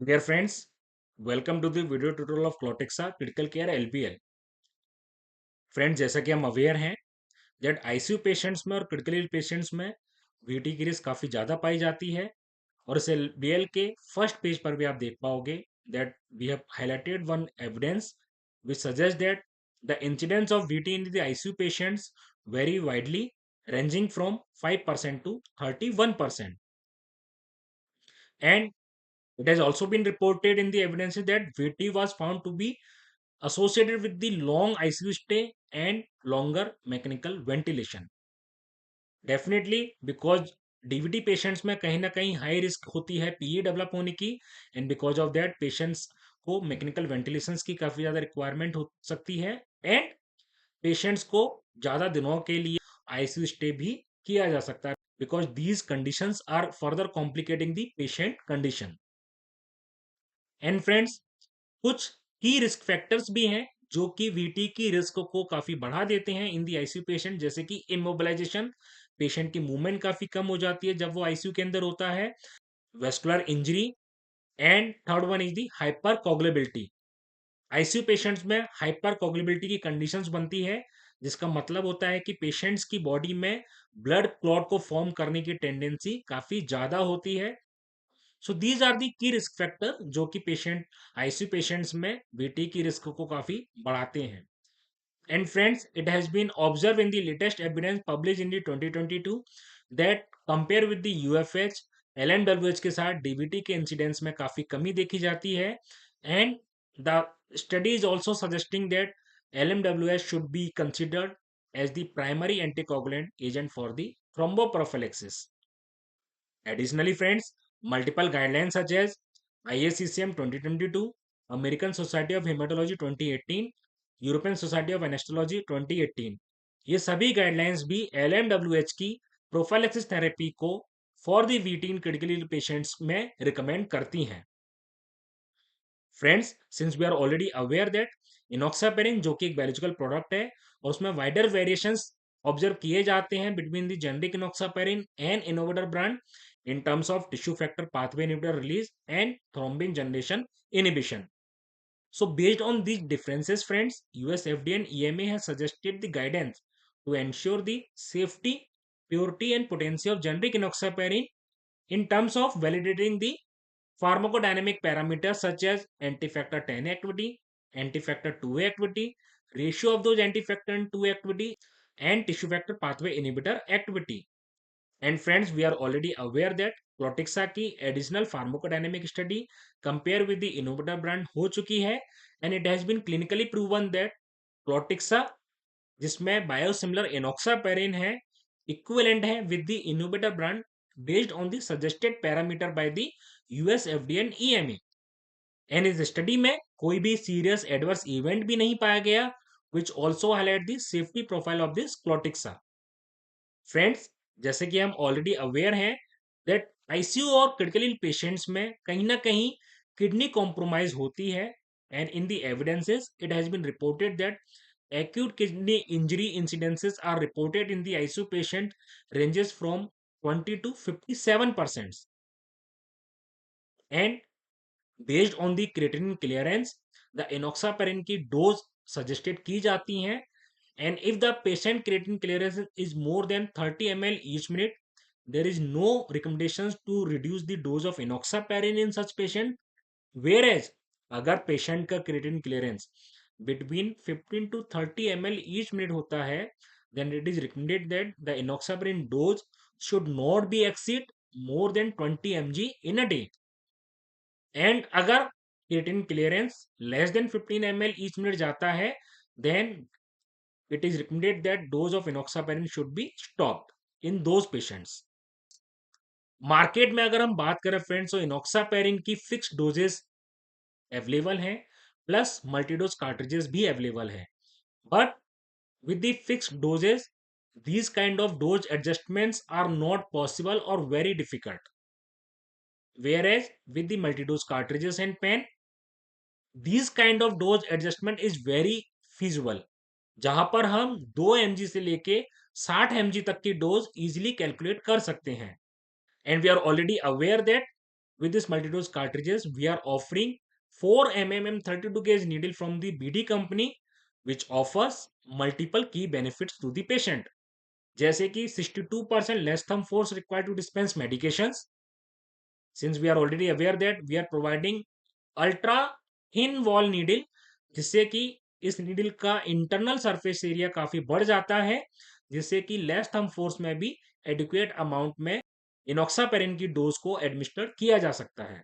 Dear friends, welcome to the video tutorial of Clotexa Critical Care LPL. Friends, जैसा कि हम aware हैं that ICU patients में और क्रिटिकल इल पेशेंट्स में वीटी की रिस्क काफ़ी ज़्यादा पाई जाती है और इस एलपीएल के फर्स्ट पेज पर भी आप देख पाओगे that we have highlighted one evidence which suggest that the incidence of VT in the ICU patients very widely ranging from 5% to 31%. And it has also been reported in the evidences that VT was found to be associated with the long ICU stay and longer mechanical ventilation. Definitely because DVT patients में कहीं ना कहीं high risk होती है PE develop होने की and because of that patients को mechanical ventilation की काफ़ी ज़्यादा रिक्वायरमेंट हो सकती है एंड पेशेंट्स को ज़्यादा दिनों के लिए आईसीयू स्टे भी किया जा सकता है because these conditions are further complicating the patient condition. And friends, कुछ की रिस्क फैक्टर्स भी हैं जो कि वीटी की रिस्क को काफी बढ़ा देते हैं इन दी आईसीयू पेशेंट, जैसे कि इमोबिलाइजेशन, पेशेंट की मूवमेंट काफी कम हो जाती है जब वो आईसीयू के अंदर होता है, vascular injury and third one is the hypercoagulability. ICU patients में हाइपर कोगुलेबिलिटी की कंडीशंस बनती है जिसका मतलब होता है कि पेशेंट्स की बॉडी में ब्लड क्लॉट को फॉर्म करने की टेंडेंसी काफी ज्यादा होती है. सो दीज आर दी की रिस्क फैक्टर जो कि पेशेंट आईसीयू पेशेंट्स में वीटी की रिस्क को काफी बढ़ाते हैं. And friends, it has been observe in the latest evidence publish in the 2022 that compare with the UFH, LMWH के साथ डीवीटी के इंसिडेंस में काफी कमी देखी जाती है. And the study is also suggesting that LMWH should be considered as the primary anticoagulant agent for the thromboprophylaxis. Additionally, friends, multiple guidelines such as ISCCM 2022, American Society of Hematology 2018, European Society of Anesthesiology 2018, ये सभी guidelines भी LMWH की prophylaxis therapy को for the VT in critical patients में recommend करती हैं. Friends, since we are already aware that enoxaparin जो कि एक बायोलॉजिकल प्रोडक्ट है और उसमें वाइडर वेरिएशंस ऑब्जर्व किए जाते हैं between the generic enoxaparin and innovator brand in terms of tissue factor pathway inhibitor release and thrombin generation inhibition. So based on these differences, friends, US FDA and EMA has suggested the guidance to ensure the safety, purity and potency of generic enoxaparin in terms of validating the pharmacodynamic parameters such as anti-factor 10 activity, anti-factor 2 activity, ratio of those anti-factor 2 activity and tissue factor pathway inhibitor activity. And friends, we are already aware that Clotixa की additional pharmacodynamic study compare with the innovator brand हो चुकी है and it has been clinically proven that Clotixa, जिसमें biosimilar enoxaparin है, equivalent है with the innovator brand based on the suggested parameter by the US FDA and EMA. And इस स्टडी में कोई भी सीरियस एडवर्स इवेंट भी नहीं पाया गया which also highlight the safety profile of this Clotixa. Friends, जैसे कि हम ऑलरेडी अवेयर हैं दैट आईसीयू और क्रिटिकल पेशेंट्स में कहीं ना कहीं किडनी कॉम्प्रोमाइज होती है and in the evidences it has been reported that acute kidney injury incidences are reported in the ICU patient ranges from 20 to 57%. And based on the creatinine clearance, the enoxaparin की dose suggested की जाती हैं. And if the patient creatinine clearance is more than 30 ml each minute, there is no recommendations to reduce the dose of enoxaparin in such patient. Whereas अगर patient का creatinine clearance between 15 to 30 ml each minute होता है, then it is recommended that the enoxaparin dose should not be exceed more than 20 mg in a day. And अगर creatinine clearance less than 15 ml each minute जाता है, then it is recommended that dose of enoxaparin should be stopped in those patients. Market में अगर हम बात करें friends, तो इनॉक्सापेरिन की फिक्स डोजेस अवेलेबल हैं प्लस मल्टीडोज कार्ट्रिजेस भी अवेलेबल है. But with the fix doses these kind of dose adjustments are not possible or very difficult, whereas with the multi-dose cartridges and pen these kind of dose adjustment is very feasible, जहां पर हम 2 mg से लेके 60 mg तक की dose easily calculate कर सकते हैं. And we are already aware that with this multi-dose cartridges, we are offering 4 mm 32 gauge needle from the BD company, which offers multiple key benefits to the patient, जैसे कि 62% less thumb force required to dispense medications, since we are already aware that we are providing ultra thin wall needle, जिससे कि इस needle का internal surface area काफी बढ़ जाता है, जिससे कि लेस थंब फोर्स में भी एडिक्वेट अमाउंट में इनॉक्सापेरिन की डोज को एडमिनिस्टर किया जा सकता है।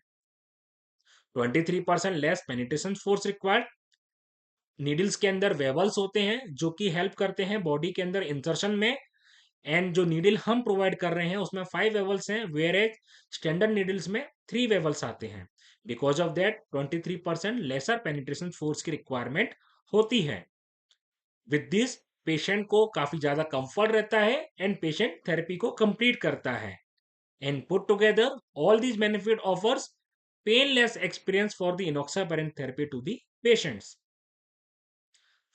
23% less penetration force required. Needles के अंदर वेवल्स होते हैं जो कि हेल्प करते हैं बॉडी के अंदर इंसर्शन में, एंड जो नीडल हम प्रोवाइड कर रहे हैं उसमें 5 वेवल्स हैं, वेयर एज स्टैंडर्ड नीडल्स में 3 वेवल्स आते हैं। Because of that 23% lesser penetration force की रिक्वायरमेंट होती है। विद दिस पेशेंट को काफी ज्यादा कंफर्ट रहता है एंड पेशेंट थेरेपी को कंप्लीट करता है। And put together all these benefit offers painless experience for the enoxaparin therapy to the patients.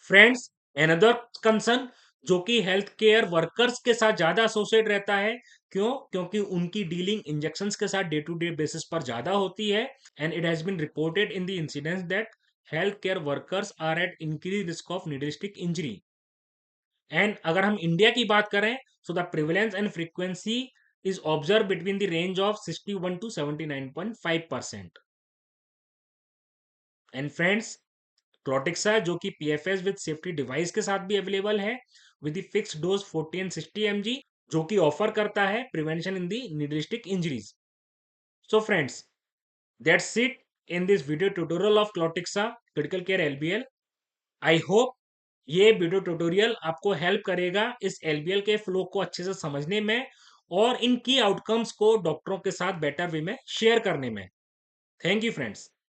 Friends, another concern जो कि हेल्थ केयर वर्कर्स के साथ ज्यादा एसोसिएट रहता है, क्योंकि उनकी डीलिंग इंजेक्शंस के साथ डे टू डे बेसिस पर ज्यादा होती है, and it has been reported in the incidents that health care workers are at increase risk of needlestick injury. And अगर हम इंडिया की बात करें, so the prevalence and frequency is observe between the range of 61 to 79.5%। And friends, Clotixa जो कि PFS with safety device के साथ भी अवेलेबल है, with the fix dose 40 and 60 mg, जो कि ऑफर करता है prevention in the needlestick injuries. So friends, that's it in this video tutorial of Clotixa critical care LBL. I hope ये video tutorial आपको हेल्प करेगा इस LBL के flow को अच्छे से समझने में और इन की आउटकम्स को डॉक्टरों के साथ बेटर वे में शेयर करने में। Thank you friends.